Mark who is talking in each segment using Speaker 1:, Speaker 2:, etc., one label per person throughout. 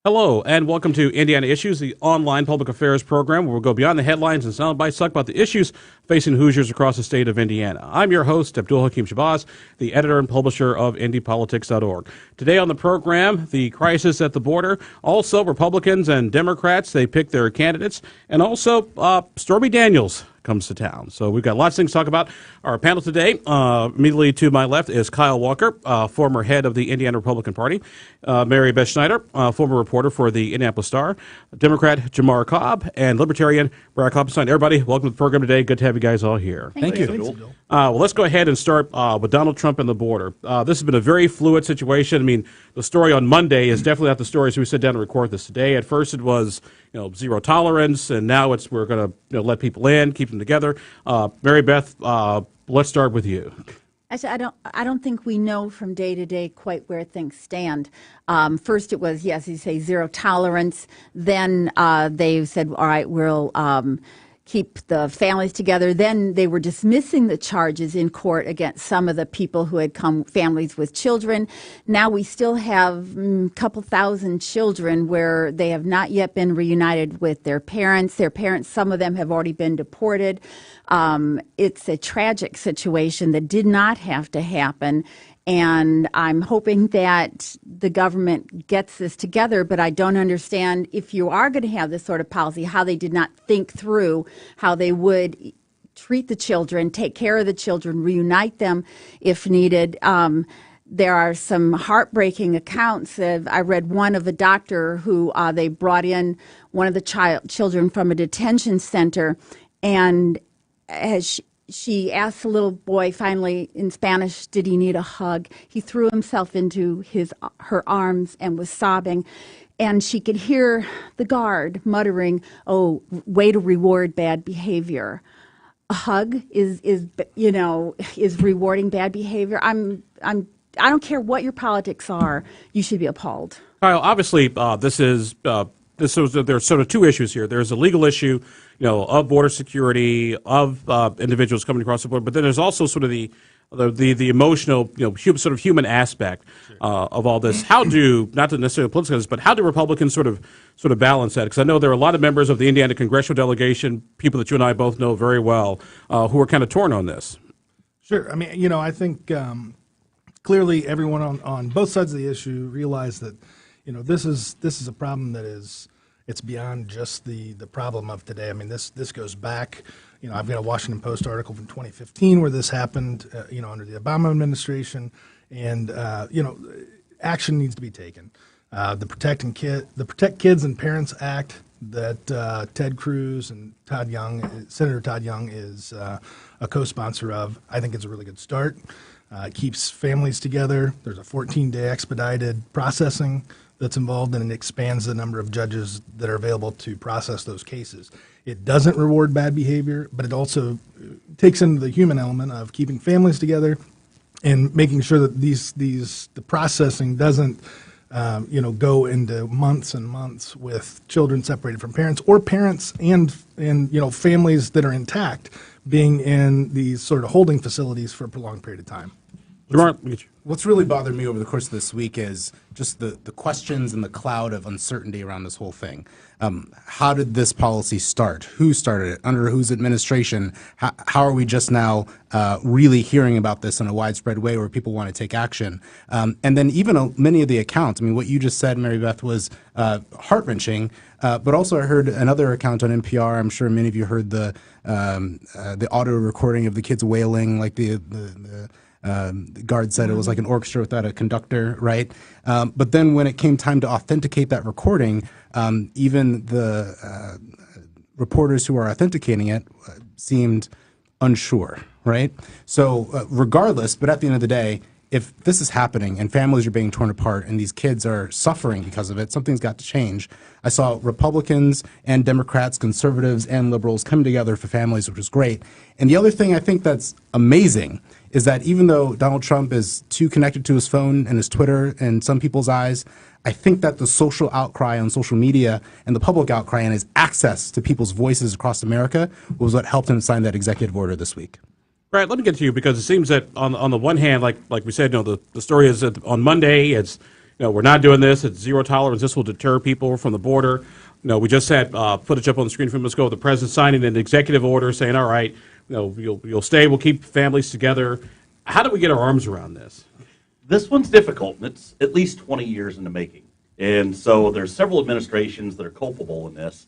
Speaker 1: Hello, and welcome to Indiana Issues, the online public affairs program where we'll go beyond the headlines and sound bites, talk about the issues facing Hoosiers across the state of Indiana. I'm your host, Abdul-Hakim, the editor and publisher of IndyPolitics.org. Today on the program, the crisis at the border, also Republicans and Democrats, they pick their candidates, and also Stormy Daniels comes to town. So we've got lots of things to talk about. Our panel today, immediately to my left, is Kyle Walker, former head of the Indiana Republican Party, Beth Schneider, former reporter for the Indianapolis Star, Democrat Jamar Cobb, and Libertarian Klopfenstein. Everybody, welcome to the program today. Good to have you guys all here.
Speaker 2: Thank you.
Speaker 1: Well, let's go ahead and start with Donald Trump and the border. This has been a very fluid situation. I mean, the story on Monday is definitely not the story as we sit down and record this today. At first it was, zero tolerance, and now it's we're going to let people in, keep them together. Beth, let's start with you.
Speaker 2: Actually, I don't think we know from day to day quite where things stand. First, it was, yes, you say zero tolerance. Then they said, all right, we'll keep the families together. Then they were dismissing the charges in court against some of the people who had come, families with children. Now we still have a couple thousand children where they have not yet been reunited with their parents. Their parents, some of them have already been deported. It's a tragic situation that did not have to happen. And I'm hoping that the government gets this together, but I don't understand if you are going to have this sort of policy, how they did not think through how they would treat the children, take care of the children, reunite them if needed. There are some heartbreaking accounts. I read one of a doctor who they brought in one of the children from a detention center, and as she asked the little boy finally in Spanish, did he need a hug? He threw himself into her arms and was sobbing. And she could hear the guard muttering, "Oh, way to reward bad behavior." A hug is rewarding bad behavior. I don't care what your politics are. You should be appalled.
Speaker 1: Kyle, obviously, there's sort of two issues here. There's a legal issue, of border security, of individuals coming across the border, but then there's also sort of the emotional, sort of human aspect of all this. How do, not to necessarily political, but how do Republicans sort of balance that? Because I know there are a lot of members of the Indiana congressional delegation, people that you and I both know very well, who are kind of torn on this.
Speaker 3: Sure. I mean, I think clearly everyone on both sides of the issue realize that, this is a problem that it's beyond just the problem of today. I mean, this goes back. I've got a Washington Post article from 2015 where this happened. Under the Obama administration, and action needs to be taken. The Protect Kids and Parents Act that Ted Cruz and Senator Todd Young is a co-sponsor of, I think it's a really good start. It keeps families together. There's a 14-day expedited processing that's involved, and it expands the number of judges that are available to process those cases. It doesn't reward bad behavior, but it also takes into the human element of keeping families together and making sure that the processing doesn't go into months and months with children separated from parents, or parents and families that are intact being in these sort of holding facilities for a prolonged period of time.
Speaker 4: What's really bothered me over the course of this week is just the questions and the cloud of uncertainty around this whole thing. How did this policy start? Who started it? Under whose administration? How are we just now really hearing about this in a widespread way where people want to take action? And then even many of the accounts, I mean, what you just said, Beth, was heart-wrenching, but also I heard another account on NPR. I'm sure many of you heard the audio recording of the kids wailing, like the guard said it was like an orchestra without a conductor, right? But then when it came time to authenticate that recording, even the reporters who are authenticating it seemed unsure, right? So regardless, but at the end of the day, if this is happening and families are being torn apart and these kids are suffering because of it, something's got to change. I saw Republicans and Democrats, conservatives and liberals come together for families, which is great. And the other thing I think that's amazing is that even though Donald Trump is too connected to his phone and his Twitter in some people's eyes, I think that the social outcry on social media and the public outcry and his access to people's voices across America was what helped him sign that executive order this week.
Speaker 1: Right, let me get to you because it seems that on the one hand, like we said, the story is that on Monday it's we're not doing this. It's zero tolerance. This will deter people from the border. We just had footage up on the screen from Moscow. The president signing an executive order saying, all right, you'll stay. We'll keep families together. How do we get our arms around this?
Speaker 5: This one's difficult, and it's at least 20 years in the making. And so there's several administrations that are culpable in this.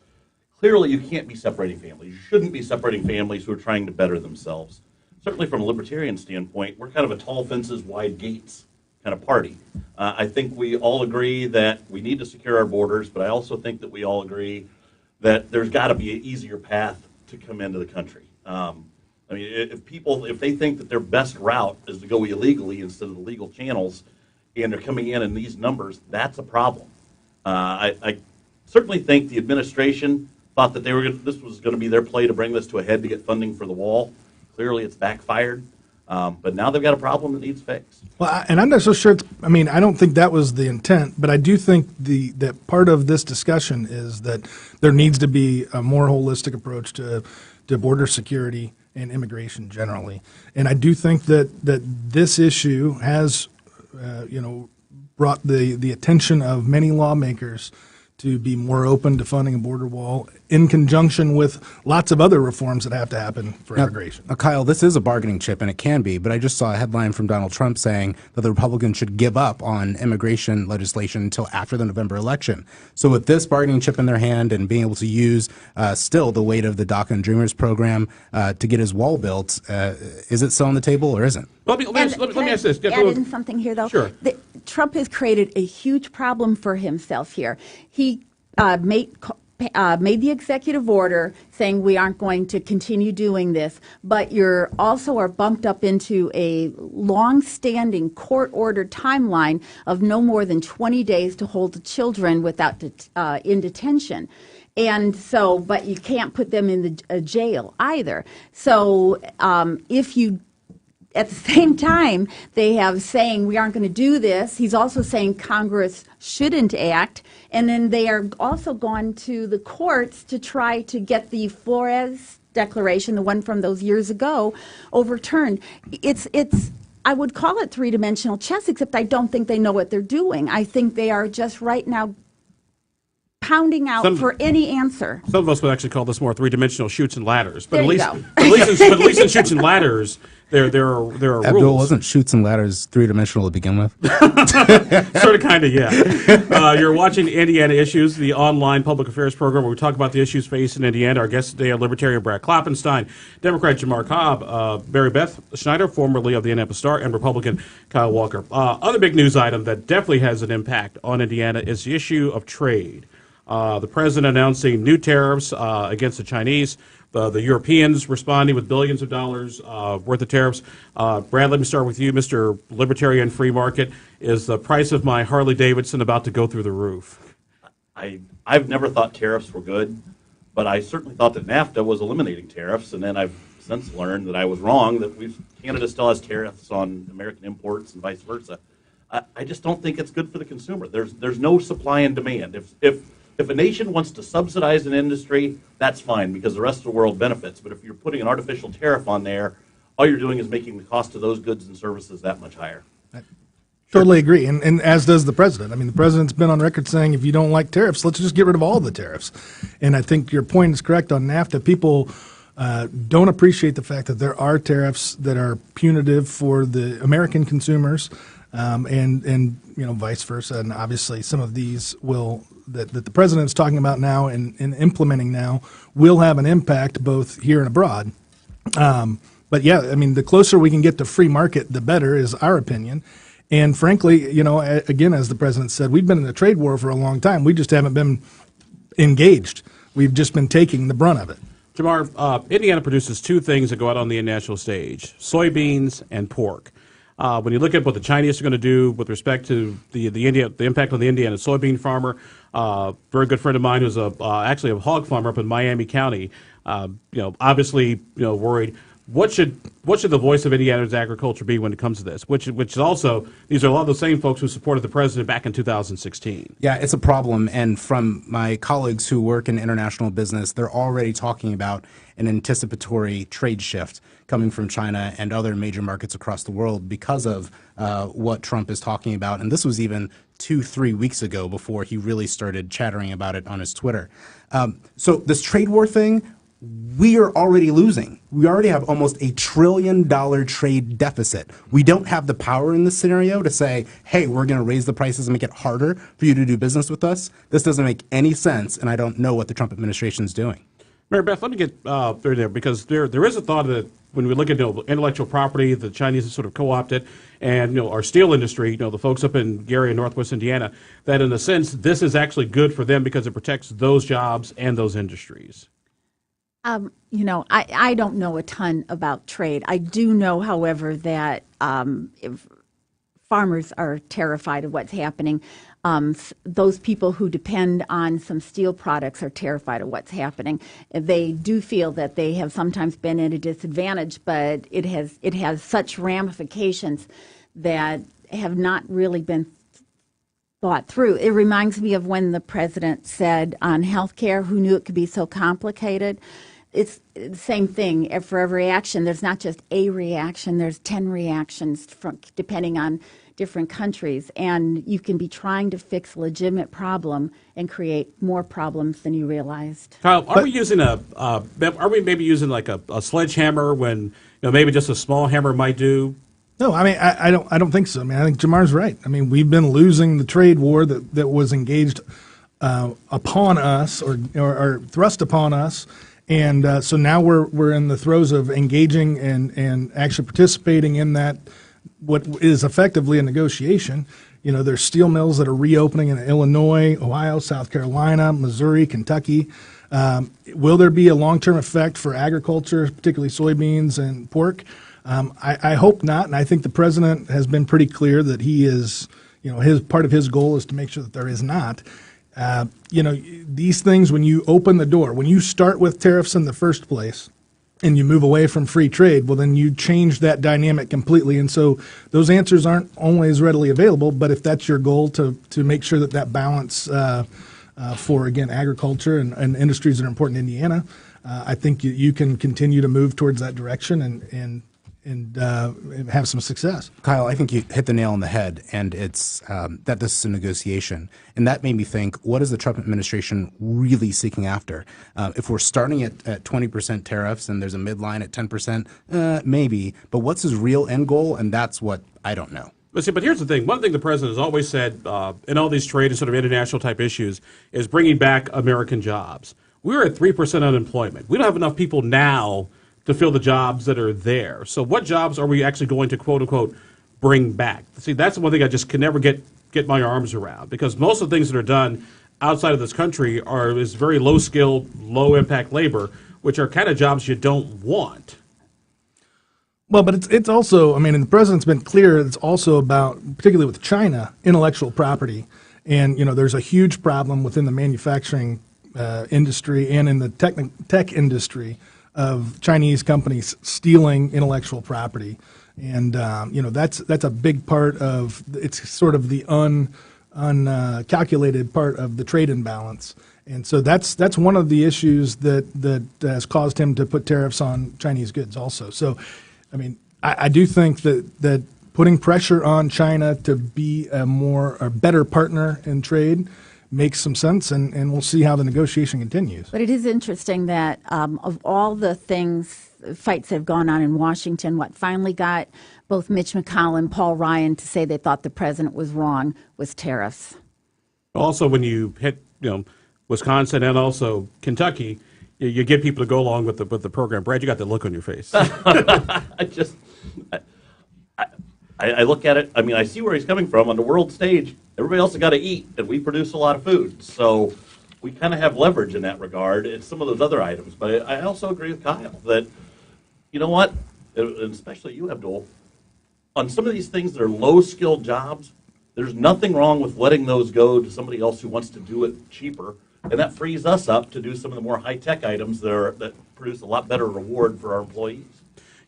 Speaker 5: Clearly, you can't be separating families. You shouldn't be separating families who are trying to better themselves. Certainly from a libertarian standpoint, we're kind of a tall fences, wide gates kind of party. I think we all agree that we need to secure our borders, but I also think that we all agree that there's got to be an easier path to come into the country. If they think that their best route is to go illegally instead of the legal channels, and they're coming in these numbers, that's a problem. I certainly think the administration thought that this was going to be their play to bring this to a head to get funding for the wall. Clearly, it's backfired. But now they've got a problem that needs fixed.
Speaker 3: Well, and I'm not so sure. I don't think that was the intent, but I do think that part of this discussion is that there needs to be a more holistic approach to border security and immigration generally. And I do think that this issue has, brought the attention of many lawmakers to be more open to funding a border wall in conjunction with lots of other reforms that have to happen for immigration.
Speaker 4: Kyle, this is a bargaining chip, and it can be, but I just saw a headline from Donald Trump saying that the Republicans should give up on immigration legislation until after the November election. So with this bargaining chip in their hand and being able to use still the weight of the DACA and Dreamers program to get his wall built, is it still on the table or isn't?
Speaker 1: Let me ask this.
Speaker 2: Add in something here, though.
Speaker 1: Sure.
Speaker 2: Trump has created a huge problem for himself here. He made the executive order saying we aren't going to continue doing this, but you're also are bumped up into a long-standing court-ordered timeline of no more than 20 days to hold the children without in detention. And so, but you can't put them in the jail either. So if you at the same time, they have saying we aren't going to do this. He's also saying Congress shouldn't act. And then they are also gone to the courts to try to get the Flores Declaration, the one from those years ago, overturned. I would call it three-dimensional chess, except I don't think they know what they're doing. I think they are just right now pounding out for any answer.
Speaker 1: Some of us would actually call this more three-dimensional chutes and ladders. But
Speaker 2: there
Speaker 1: at least in chutes and ladders, there are
Speaker 4: Abdul,
Speaker 1: rules.
Speaker 4: wasn't chutes and ladders three-dimensional to begin with?
Speaker 1: Sort of, kind of, yeah. You're watching Indiana Issues, the online public affairs program where we talk about the issues faced in Indiana. Our guests today are Libertarian Brad Klopfenstein, Democrat Jamar Cobb, Beth Schneider, formerly of the Indianapolis Star, and Republican Kyle Walker. Other big news item that definitely has an impact on Indiana is the issue of trade. The president announcing new tariffs against the Chinese, the Europeans responding with billions of dollars worth of tariffs. Brad, let me start with you, Mr. Libertarian Free Market. Is the price of my Harley Davidson about to go through the roof?
Speaker 5: I've never thought tariffs were good, but I certainly thought that NAFTA was eliminating tariffs, and then I've since learned that I was wrong, that Canada still has tariffs on American imports and vice versa. I just don't think it's good for the consumer. There's no supply and demand. If a nation wants to subsidize an industry, that's fine because the rest of the world benefits. But if you're putting an artificial tariff on there, all you're doing is making the cost of those goods and services that much higher.
Speaker 3: I totally agree, and as does the president. I mean, the president's been on record saying if you don't like tariffs, let's just get rid of all the tariffs. And I think your point is correct on NAFTA. People don't appreciate the fact that there are tariffs that are punitive for the American consumers, and vice versa. And obviously, some of these that the president is talking about now and implementing now will have an impact both here and abroad. But yeah, I mean, the closer we can get to free market, the better is our opinion. And frankly, again, as the president said, we've been in a trade war for a long time. We just haven't been engaged. We've just been taking the brunt of it.
Speaker 1: Jamar, Indiana produces two things that go out on the international stage: soybeans and pork. When you look at what the Chinese are going to do with respect to the impact on the Indiana soybean farmer, very good friend of mine who's actually a hog farmer up in Miami County, obviously worried. what should the voice of Indiana's agriculture be when it comes to this? Which is also, these are a lot of the same folks who supported the president back in 2016.
Speaker 4: Yeah, it's a problem. And from my colleagues who work in international business, they're already talking about an anticipatory trade shift coming from China and other major markets across the world because of what Trump is talking about. And this was even 2-3 weeks ago before he really started chattering about it on his Twitter. So this trade war thing, we are already losing. We already have almost $1 trillion trade deficit. We don't have the power in this scenario to say, hey, we're going to raise the prices and make it harder for you to do business with us. This doesn't make any sense, and I don't know what the Trump administration is doing.
Speaker 1: Mary Beth, let me get through there, because there is a thought that when we look at intellectual property, the Chinese have sort of co-opted, and our steel industry, the folks up in Gary and Northwest Indiana, that in a sense this is actually good for them because it protects those jobs and those industries.
Speaker 2: I don't know a ton about trade. I do know, however, that if farmers are terrified of what's happening. Those people who depend on some steel products are terrified of what's happening. They do feel that they have sometimes been at a disadvantage, but it has such ramifications that have not really been thought through. It reminds me of when the president said on health care, who knew it could be so complicated? It's the same thing. For every reaction, there's not just a reaction, there's 10 reactions depending on different countries, and you can be trying to fix a legitimate problem and create more problems than you realized.
Speaker 1: Kyle, are we maybe using like a sledgehammer when maybe just a small hammer might do?
Speaker 3: No, I mean I don't think so. I mean, I think Jamar's right. I mean, we've been losing the trade war that was engaged upon us or thrust upon us. And so now we're in the throes of engaging and actually participating in that, what is effectively a negotiation. There's steel mills that are reopening in Illinois, Ohio, South Carolina, Missouri, Kentucky. Will there be a long-term effect for agriculture, particularly soybeans and pork? I hope not, and I think the president has been pretty clear that he is, his part of his goal is to make sure that there is not. These things, when you open the door, when you start with tariffs in the first place and you move away from free trade, well, then you change that dynamic completely. And so those answers aren't always readily available, but if that's your goal to make sure that balance for, again, agriculture and industries that are important in Indiana, I think you can continue to move towards that direction and have some success.
Speaker 4: Kyle, I think you hit the nail on the head, and it's that this is a negotiation. And that made me think, what is the Trump administration really seeking after? If we're starting at 20% tariffs and there's a midline at 10%, maybe. But what's his real end goal? And that's what I don't know.
Speaker 1: But here's the thing. One thing the president has always said in all these trade and sort of international type issues is bringing back American jobs. We're at 3% unemployment. We don't have enough people now to fill the jobs that are there. So what jobs are we actually going to, quote unquote, bring back? See, that's the one thing I just can never get my arms around, because most of the things that are done outside of this country is very low skilled, low impact labor, which are kind of jobs you don't want.
Speaker 3: Well, but it's also, I mean, and the president's been clear, it's also about, particularly with China, intellectual property. And, there's a huge problem within the manufacturing industry and in the tech industry of Chinese companies stealing intellectual property. And, that's a big part of, it's sort of the uncalculated part of the trade imbalance. And so that's one of the issues that has caused him to put tariffs on Chinese goods also. So, I mean, I do think that putting pressure on China to be a better partner in trade makes some sense, and we'll see how the negotiation continues.
Speaker 2: But it is interesting that of all the fights that have gone on in Washington, what finally got both Mitch McConnell and Paul Ryan to say they thought the president was wrong was tariffs.
Speaker 1: Also, when you hit Wisconsin and also Kentucky, you get people to go along with the program. Brad, you got that look on your face.
Speaker 5: I look at it, I mean, I see where he's coming from. On the world stage, everybody else has got to eat, and we produce a lot of food. So we kind of have leverage in that regard and some of those other items. But I also agree with Kyle that, you know what, and especially you, Abdul, on some of these things that are low-skilled jobs, there's nothing wrong with letting those go to somebody else who wants to do it cheaper. And that frees us up to do some of the more high-tech items that produce a lot better reward for our employees.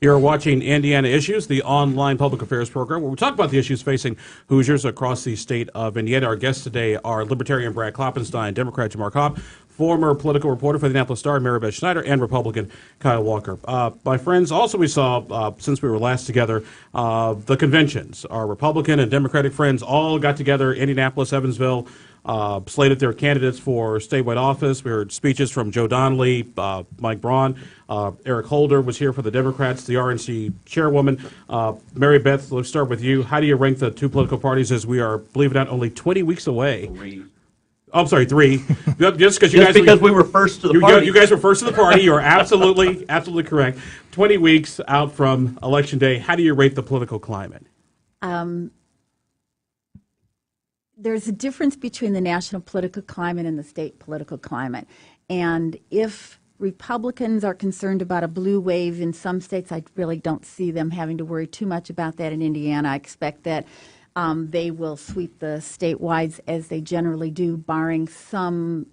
Speaker 1: You're watching Indiana Issues, the online public affairs program, where we talk about the issues facing Hoosiers across the state of Indiana. Our guests today are Libertarian Brad Klopfenstein, Democrat Jamar Cobb, former political reporter for the Indianapolis Star, Beth Schneider, and Republican Kyle Walker. My friends, also we saw, since we were last together, the conventions. Our Republican and Democratic friends all got together, Indianapolis, Evansville, slated their candidates for statewide office. We heard speeches from Joe Donnelly, Mike Braun. Eric Holder was here for the Democrats, the RNC chairwoman. Mary Beth, let's start with you. How do you rank the two political parties as we are, believe it or not, only 20 weeks away?
Speaker 5: 3.
Speaker 1: I'm sorry, 3. Just because
Speaker 5: we were first to the party.
Speaker 1: You guys were first to the party. You are absolutely correct. 20 weeks out from Election Day. How do you rate the political climate?
Speaker 2: There's a difference between the national political climate and the state political climate. And if Republicans are concerned about a blue wave in some states, I really don't see them having to worry too much about that in Indiana. I expect that they will sweep the statewide as they generally do, barring some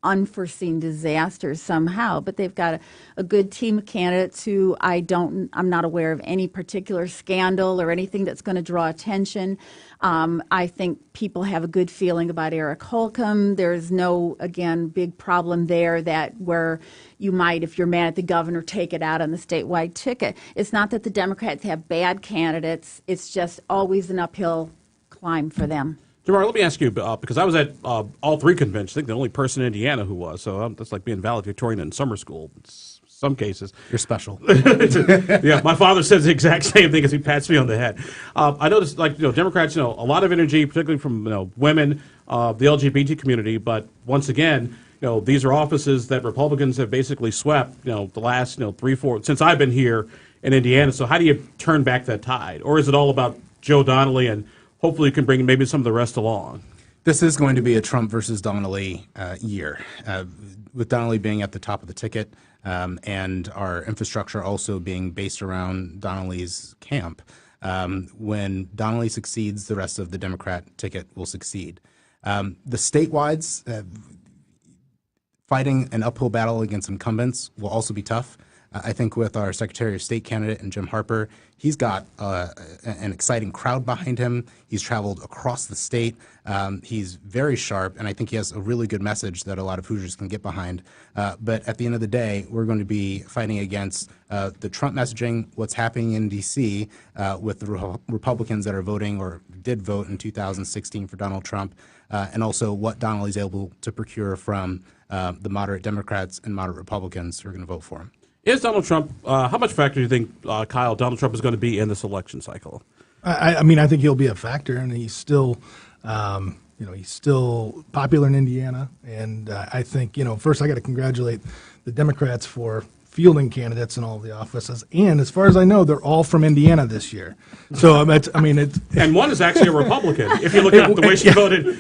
Speaker 2: unforeseen disasters somehow. But they've got a good team of candidates who I'm not aware of any particular scandal or anything that's going to draw attention. I think people have a good feeling about Eric Holcomb. There's no, again, big problem there that where you might, if you're mad at the governor, take it out on the statewide ticket. It's not that the Democrats have bad candidates. It's just always an uphill climb for them.
Speaker 1: Jamar, let me ask you, because I was at all 3 conventions. I think the only person in Indiana who was, so that's like being valedictorian in summer school in some cases.
Speaker 4: You're special.
Speaker 1: Yeah, my father says the exact same thing as he pats me on the head. I noticed, Democrats, a lot of energy, particularly from women, the LGBT community, but once again, these are offices that Republicans have basically swept, the last, 3, 4, since I've been here in Indiana. So how do you turn back that tide? Or is it all about Joe Donnelly and hopefully you can bring maybe some of the rest along?
Speaker 4: This is going to be a Trump versus Donnelly year, with Donnelly being at the top of the ticket and our infrastructure also being based around Donnelly's camp. When Donnelly succeeds, the rest of the Democrat ticket will succeed. The statewide, fighting an uphill battle against incumbents will also be tough. I think with our Secretary of State candidate and Jim Harper, he's got an exciting crowd behind him. He's traveled across the state. He's very sharp, and I think he has a really good message that a lot of Hoosiers can get behind. But at the end of the day, we're going to be fighting against the Trump messaging, what's happening in D.C. With the Republicans that are voting or did vote in 2016 for Donald Trump, and also what Donnelly's able to procure from the moderate Democrats and moderate Republicans who are going to vote for him.
Speaker 1: Is Donald Trump, how much factor do you think, Kyle, Donald Trump is going to be in this election cycle?
Speaker 3: I mean, I think he'll be a factor, and he's still, he's still popular in Indiana. And I think, first I got to congratulate the Democrats for fielding candidates in all of the offices. And as far as I know, they're all from Indiana this year. So,
Speaker 1: and one is actually a Republican, if you look at the way she voted in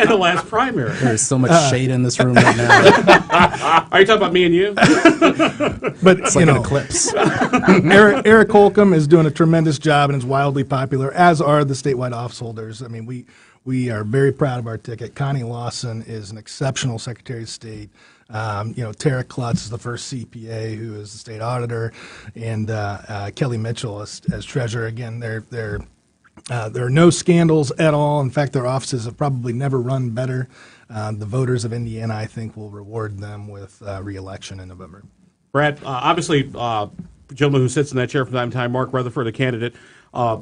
Speaker 1: the last primary.
Speaker 4: There's so much shade in this room right now.
Speaker 1: Are you talking about me and you?
Speaker 3: But,
Speaker 4: it's like an eclipse.
Speaker 3: Eric Holcomb is doing a tremendous job and is wildly popular, as are the statewide office holders. I mean, we are very proud of our ticket. Connie Lawson is an exceptional Secretary of State. Tara Klutz is the first CPA who is the state auditor, and Kelly Mitchell as treasurer. Again, there are no scandals at all. In fact, their offices have probably never run better. The voters of Indiana, I think, will reward them with re-election in November.
Speaker 1: Brad, obviously, gentleman who sits in that chair from time to time, Mark Rutherford, a candidate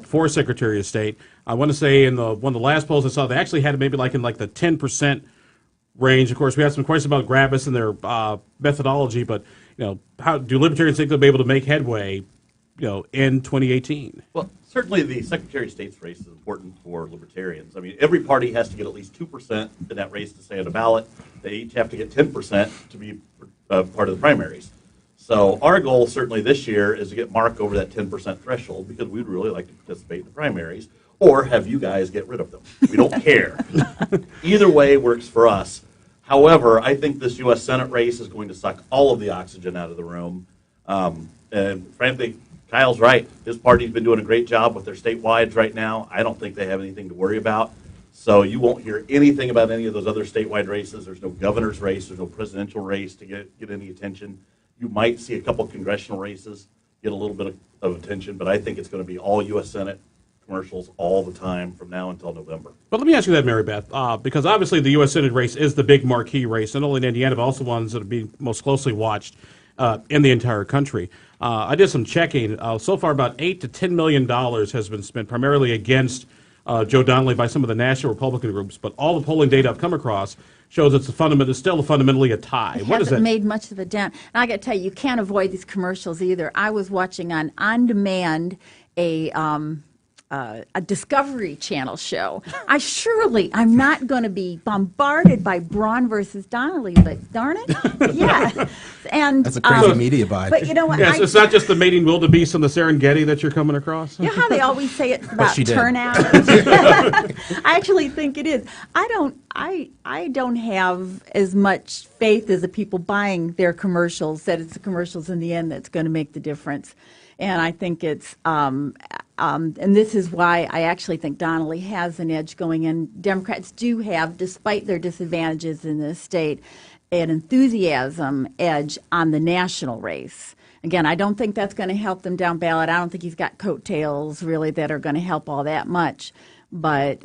Speaker 1: for Secretary of State. I want to say in one of the last polls I saw, they actually had it maybe like in the 10% range. Of course, we had some questions about Gravis and their methodology, but how do Libertarians think they'll be able to make headway, in 2018?
Speaker 5: Well, certainly the Secretary of State's race is important for Libertarians. I mean, every party has to get at least 2% in that race to stay on the ballot. They each have to get 10% to be part of the primaries. So our goal certainly this year is to get Mark over that 10% threshold, because we'd really like to participate in the primaries, or have you guys get rid of them. We don't care. Either way works for us. However, I think this U.S. Senate race is going to suck all of the oxygen out of the room. And frankly, Kyle's right. His party's been doing a great job with their statewides right now. I don't think they have anything to worry about. So you won't hear anything about any of those other statewide races. There's no governor's race. There's no presidential race to get any attention. You might see a couple congressional races get a little bit of attention, but I think it's going to be all U.S. Senate commercials all the time from now until November.
Speaker 1: But let me ask you that, Mary Beth, because obviously the U.S. Senate race is the big marquee race, not only in Indiana, but also ones that are being most closely watched in the entire country. I did some checking. So far, about $8 to $10 million has been spent primarily against Joe Donnelly by some of the national Republican groups, but all the polling data I've come across shows it's still fundamentally a tie.
Speaker 2: It
Speaker 1: What is
Speaker 2: hasn't
Speaker 1: that?
Speaker 2: made much of a dent. And I got to tell you, you can't avoid these commercials either. I was watching on demand a Discovery Channel show. I'm not going to be bombarded by Braun versus Donnelly, but darn it, yeah. And
Speaker 4: That's a crazy media buy.
Speaker 2: But you know what?
Speaker 1: Yes, it's not just the mating wildebeest on the Serengeti that you're coming across.
Speaker 2: You know how they always say it's about
Speaker 4: she did.
Speaker 2: turnout? I actually think it is. I don't have as much faith as the people buying their commercials that it's the commercials in the end that's going to make the difference. And I think it's, and this is why I actually think Donnelly has an edge going in. Democrats do have, despite their disadvantages in this state, an enthusiasm edge on the national race. Again, I don't think that's going to help them down ballot. I don't think he's got coattails really that are going to help all that much. But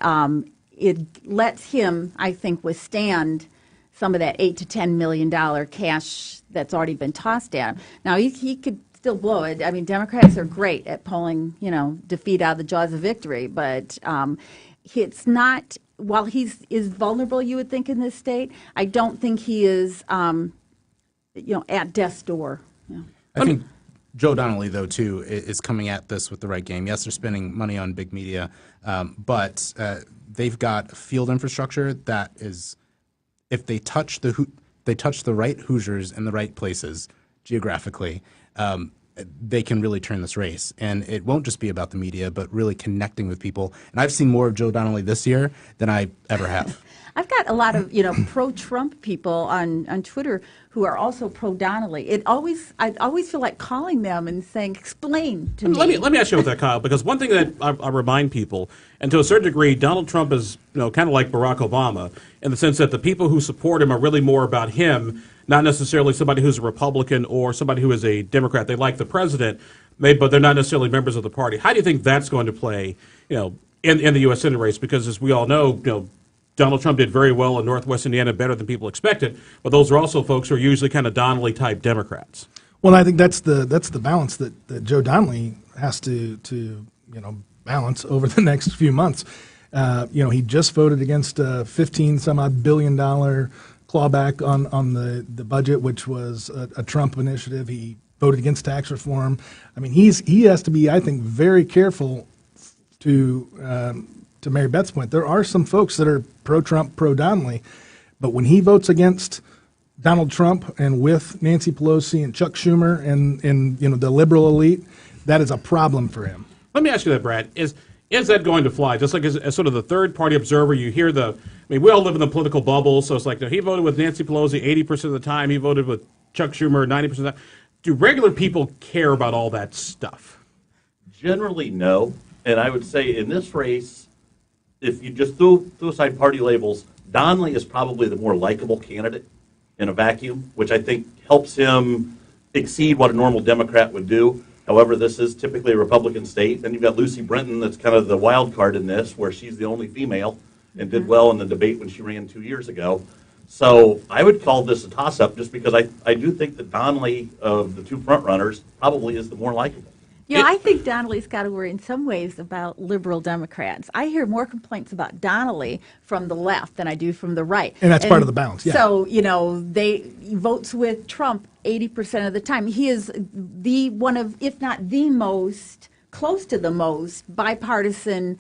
Speaker 2: it lets him, I think, withstand some of that $8 to $10 million cash that's already been tossed at. Now, he could still blow it. I mean, Democrats are great at pulling, defeat out of the jaws of victory, but it's not, while he's is vulnerable, you would think, in this state, I don't think he is, at death's door.
Speaker 4: I think Joe Donnelly, though, too, is coming at this with the right game. Yes, they're spending money on big media, but they've got field infrastructure that is, if they touch the right Hoosiers in the right places geographically, they can really turn this race. And it won't just be about the media, but really connecting with people. And I've seen more of Joe Donnelly this year than I ever have.
Speaker 2: I've got a lot of, pro-Trump people on Twitter who are also pro-Donnelly. I always feel like calling them and saying, explain to me.
Speaker 1: Let me ask you about that, Kyle, because one thing that I remind people, and to a certain degree, Donald Trump is kind of like Barack Obama in the sense that the people who support him are really more about him, not necessarily somebody who's a Republican or somebody who is a Democrat. They like the president, but they're not necessarily members of the party. How do you think that's going to play, in the U.S. Senate race? Because as we all know, Donald Trump did very well in Northwest Indiana, better than people expected. But those are also folks who are usually kind of Donnelly-type Democrats.
Speaker 3: Well, I think that's the balance that Joe Donnelly has to balance over the next few months. He just voted against a $15-some-odd billion clawback on the budget, which was a Trump initiative. He voted against tax reform. I mean, he has to be, I think, very careful to Mary Beth's point. There are some folks that are pro-Trump, pro-Donnelly, but when he votes against Donald Trump and with Nancy Pelosi and Chuck Schumer and the liberal elite, that is a problem for him.
Speaker 1: Let me ask you that, Brad. Is that going to fly? Just like as sort of the third-party observer, you hear we all live in the political bubble, so it's like he voted with Nancy Pelosi 80% of the time, he voted with Chuck Schumer 90% of the time. Do regular people care about all that stuff?
Speaker 5: Generally, no. And I would say in this race, if you just throw aside party labels, Donnelly is probably the more likable candidate in a vacuum, which I think helps him exceed what a normal Democrat would do. However, this is typically a Republican state. Then you've got Lucy Brenton that's kind of the wild card in this, where she's the only female and did well in the debate when she ran 2 years ago. So I would call this a toss-up just because I do think that Donnelly, of the two front runners, probably is the more likable.
Speaker 2: I think Donnelly's got to worry in some ways about liberal Democrats. I hear more complaints about Donnelly from the left than I do from the right.
Speaker 3: And that's part of the balance, yeah.
Speaker 2: So, he votes with Trump 80% of the time. He is one of, if not the most, close to the most bipartisan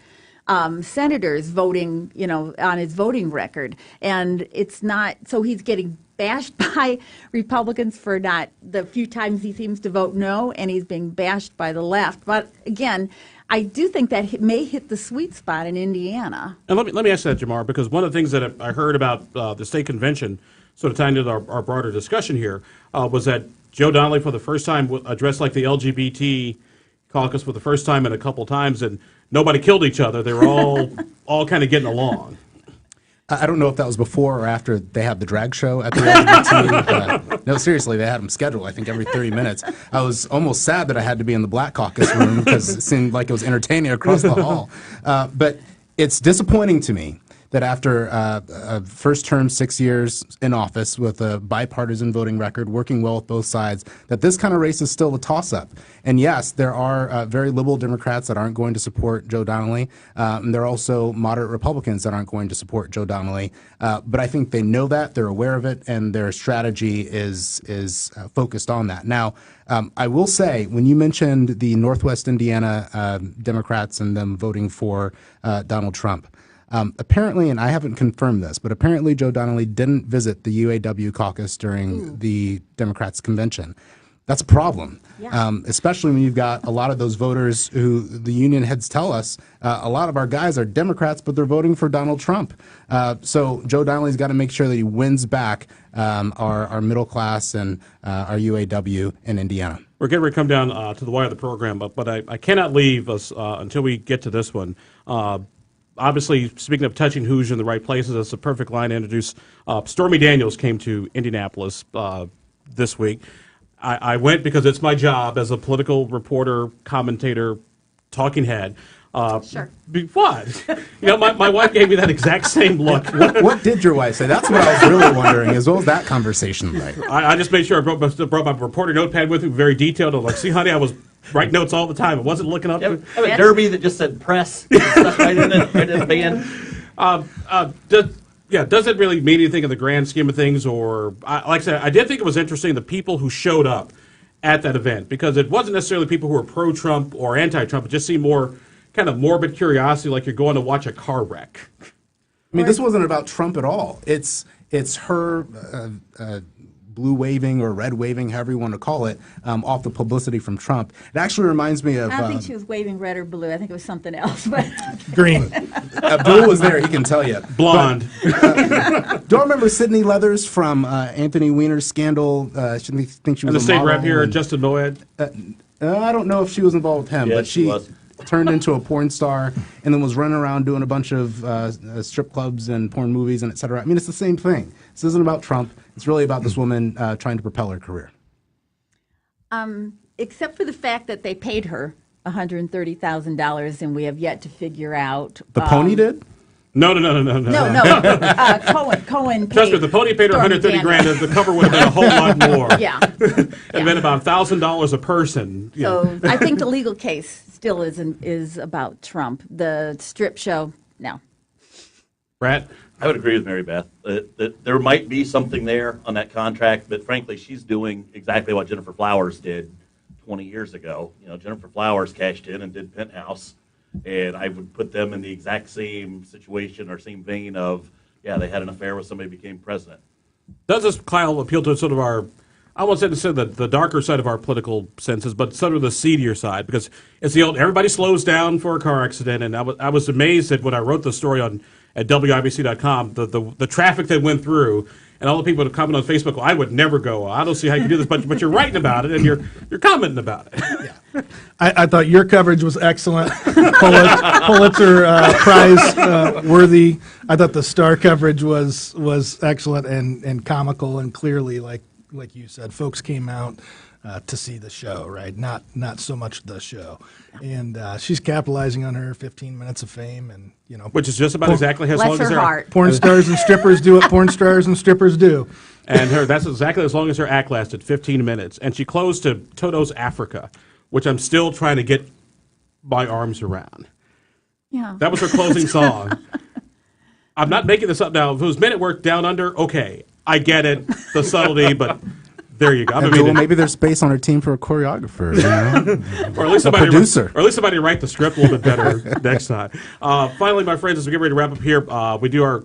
Speaker 2: senators voting, on his voting record. And it's not, so he's getting bashed by Republicans for not the few times he seems to vote no, and he's being bashed by the left. But again, I do think that it may hit the sweet spot in Indiana.
Speaker 1: And let me ask that, Jamar, because one of the things that I heard about the state convention, sort of tying into our broader discussion here, was that Joe Donnelly, for the first time, addressed like the LGBT caucus for the first time in a couple times, and nobody killed each other. They were all kind of getting along.
Speaker 4: I don't know if that was before or after they had the drag show at the LGBT. No, seriously, they had them scheduled, I think, every 30 minutes. I was almost sad that I had to be in the Black Caucus room because it seemed like it was entertaining across the hall. But it's disappointing to me that after a first term, 6 years in office with a bipartisan voting record, working well with both sides, that this kind of race is still a toss-up. And yes, there are very liberal Democrats that aren't going to support Joe Donnelly. And there are also moderate Republicans that aren't going to support Joe Donnelly. But I think they know that, they're aware of it, and their strategy is focused on that. Now, I will say, when you mentioned the Northwest Indiana Democrats and them voting for Donald Trump, apparently, and I haven't confirmed this, but apparently Joe Donnelly didn't visit the UAW caucus during the Democrats' convention. That's a problem, especially when you've got a lot of those voters who the union heads tell us, a lot of our guys are Democrats, but they're voting for Donald Trump. So Joe Donnelly's got to make sure that he wins back our middle class and our UAW in Indiana.
Speaker 1: We're getting ready to come down to the wire of the program, but I cannot leave us until we get to this one. Obviously, speaking of touching Hoosier in the right places, that's a perfect line to introduce. Stormy Daniels came to Indianapolis this week. I went because it's my job as a political reporter, commentator, talking head.
Speaker 2: Sure.
Speaker 1: What? You know, my wife gave me that exact same look.
Speaker 4: What did your wife say? That's what I was really wondering, is what was that conversation like?
Speaker 1: I just made sure I brought my reporter notepad with me, very detailed. I'm like, see, honey, I was writing notes all the time. I wasn't looking up.
Speaker 5: I have a derby that just said press. Stuff right in the band.
Speaker 1: Does it really mean anything in the grand scheme of things? Or, like I said, I did think it was interesting the people who showed up at that event, because it wasn't necessarily people who were pro-Trump or anti-Trump. It just seemed more kind of morbid curiosity, like you're going to watch a car wreck.
Speaker 4: I mean, this wasn't about Trump at all. It's her blue waving or red waving, however you want to call it, off the publicity from Trump. It actually reminds me of...
Speaker 2: I don't think she was waving red or blue. I think it was something else. But
Speaker 3: Green.
Speaker 4: Abdul was there, he can tell you.
Speaker 1: Blonde.
Speaker 4: Do you remember Sydney Leathers from Anthony Weiner's scandal? She think she was
Speaker 1: And the
Speaker 4: a
Speaker 1: state
Speaker 4: model
Speaker 1: rep here,
Speaker 4: and-
Speaker 1: Justin Moed.
Speaker 4: I don't know if she was involved with him,
Speaker 5: Yeah,
Speaker 4: but
Speaker 5: she
Speaker 4: she
Speaker 5: was.
Speaker 4: turned into a porn star and then was running around doing a bunch of strip clubs and porn movies and et cetera. I mean, it's the same thing. This isn't about Trump. It's really about this woman trying to propel her career.
Speaker 2: except for the fact that they paid her $130,000, and we have yet to figure out.
Speaker 4: The pony did?
Speaker 1: No.
Speaker 2: Cohen paid.
Speaker 1: Trust me, the pony paid her
Speaker 2: Stormy
Speaker 1: 130 grand.
Speaker 2: Daniels.
Speaker 1: The cover would have been a whole lot more.
Speaker 2: Yeah.
Speaker 1: And then about $1,000 a person. You know.
Speaker 2: So I think the legal case still is about Trump. The strip show, no.
Speaker 1: Brad?
Speaker 5: I would agree with Mary Beth that there might be something there on that contract, but frankly, she's doing exactly what Jennifer Flowers did 20 years ago. You know, Jennifer Flowers cashed in and did Penthouse, and I would put them in the exact same situation or same vein of, yeah, they had an affair with somebody who became president.
Speaker 1: Does this, Kyle, appeal to sort of our, I won't say the darker side of our political senses, but sort of the seedier side? Because it's the old, everybody slows down for a car accident, and I was amazed that when I wrote the story at WIBC.com, the traffic that went through, and all the people that comment on Facebook, well, I would never go. I don't see how you can do this, but you're writing about it and you're commenting about it.
Speaker 3: Yeah. I thought your coverage was excellent, Pulitzer Prize worthy. I thought the Star coverage was excellent and comical, and clearly, like you said, folks came out to see the show, right? Not so much the show, and she's capitalizing on her 15 minutes of fame, and you know,
Speaker 1: Which is just about exactly as
Speaker 2: Bless
Speaker 1: long as
Speaker 2: her
Speaker 1: her
Speaker 2: heart.
Speaker 3: porn stars and strippers do what porn stars and strippers do.
Speaker 1: And that's exactly as long as her act lasted, 15 minutes. And she closed to Toto's Africa, which I'm still trying to get my arms around.
Speaker 2: Yeah.
Speaker 1: That was her closing song. I'm not making this up now. If it was Men at Work Down Under, okay, I get it, the subtlety, but there you go.
Speaker 4: Abdul, maybe there's space on her team for a choreographer, you know?
Speaker 1: Or at least
Speaker 4: a producer.
Speaker 1: Or at least somebody write the script a little bit better next time. Finally, my friends, as we get ready to wrap up here,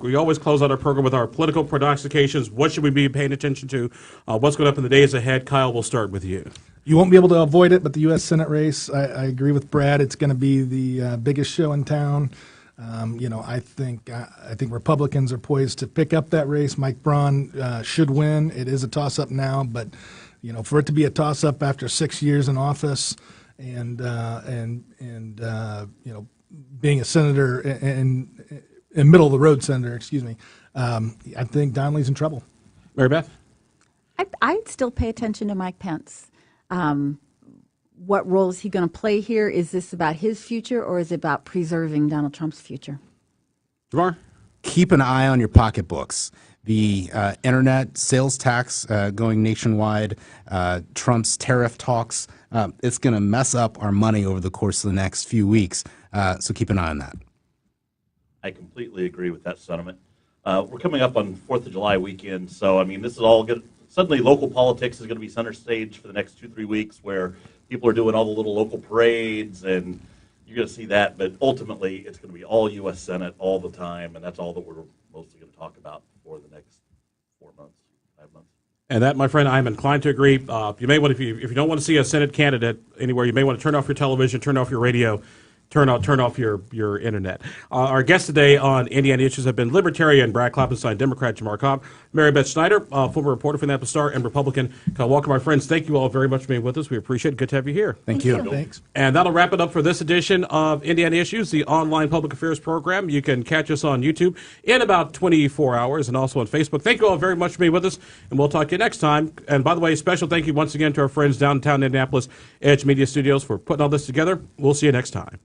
Speaker 1: we always close out our program with our political prognostications. What should we be paying attention to? What's going up in the days ahead? Kyle, we'll start with you.
Speaker 3: You won't be able to avoid it, but the U.S. Senate race, I agree with Brad. It's going to be the biggest show in town. I think Republicans are poised to pick up that race. Mike Braun should win. It is a toss-up now, but for it to be a toss-up after 6 years in office, and being a senator and middle of the road senator, excuse me, I think Donnelly's in trouble.
Speaker 1: Mary Beth?
Speaker 2: I'd still pay attention to Mike Pence. What role is he going to play here? Is this about his future, or is it about preserving Donald Trump's future?
Speaker 1: Jamar?
Speaker 4: Keep an eye on your pocketbooks. The internet sales tax going nationwide, Trump's tariff talks, it's going to mess up our money over the course of the next few weeks. So keep an eye on that.
Speaker 5: I completely agree with that sentiment. We're coming up on 4th of July weekend, so I mean, this is all good. Suddenly, local politics is going to be center stage for the next 2-3 weeks, where people are doing all the little local parades, and you're going to see that. But ultimately, it's going to be all U.S. Senate all the time, and that's all that we're mostly going to talk about for the next 4 months, 5 months.
Speaker 1: And that, my friend, I'm inclined to agree. You may want, if you don't want to see a Senate candidate anywhere, you may want to turn off your television, turn off your radio, turn off your internet. Our guests today on Indiana Issues have been Libertarian Brad Klopfenstein, Democrat Jamar Cobb, Mary Beth Schneider, former reporter for the Indianapolis Star, and Republican. Welcome, my friends. Thank you all very much for being with us. We appreciate it. Good to have you here.
Speaker 4: Thank you.
Speaker 3: Thanks.
Speaker 1: And that'll wrap it up for this edition of Indiana Issues, the online public affairs program. You can catch us on YouTube in about 24 hours and also on Facebook. Thank you all very much for being with us, and we'll talk to you next time. And by the way, special thank you once again to our friends downtown Indianapolis Edge Media Studios for putting all this together. We'll see you next time.